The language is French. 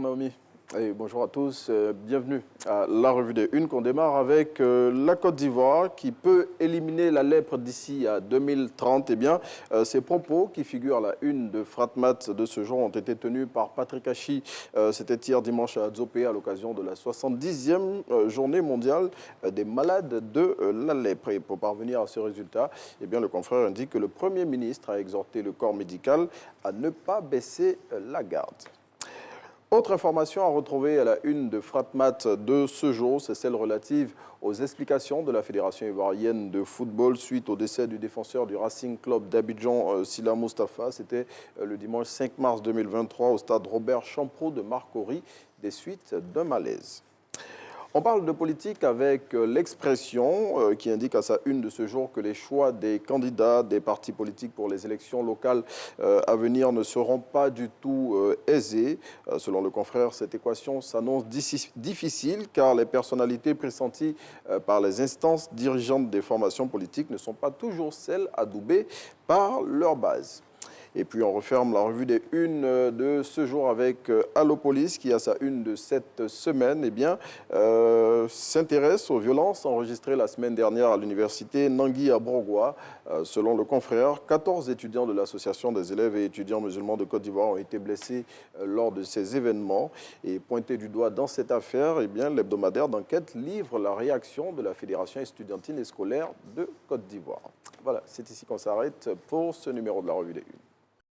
Bonjour Naomi et bonjour à tous. Bienvenue à la revue des Unes qu'on démarre avec la Côte d'Ivoire qui peut éliminer la lèpre d'ici à 2030. Eh bien, ces propos qui figurent à la une de Fratmat de ce jour ont été tenus par Patrick Hachi. C'était hier dimanche à Adzopé à l'occasion de la 70e journée mondiale des malades de la lèpre. Et pour parvenir à ce résultat, eh bien, le confrère indique que le Premier ministre a exhorté le corps médical à ne pas baisser la garde. Autre information à retrouver à la une de Fratmat de ce jour, c'est celle relative aux explications de la Fédération ivoirienne de football suite au décès du défenseur du Racing Club d'Abidjan, Sila Moustapha. C'était le dimanche 5 mars 2023 au stade Robert Champrou de Marcory, des suites d'un malaise. On parle de politique avec l'Expression qui indique à sa une de ce jour que les choix des candidats des partis politiques pour les élections locales à venir ne seront pas du tout aisés. Selon le confrère, cette équation s'annonce difficile car les personnalités pressenties par les instances dirigeantes des formations politiques ne sont pas toujours celles adoubées par leur base. Et puis on referme la revue des Unes de ce jour avec Allopolis qui, à sa une de cette semaine, eh bien, s'intéresse aux violences enregistrées la semaine dernière à l'université Nangui à Bourgois. Selon le confrère, 14 étudiants de l'Association des élèves et étudiants musulmans de Côte d'Ivoire ont été blessés lors de ces événements. Et pointé du doigt dans cette affaire, eh bien, l'hebdomadaire d'enquête livre la réaction de la Fédération estudiantine et scolaire de Côte d'Ivoire. Voilà, c'est ici qu'on s'arrête pour ce numéro de la revue des Unes.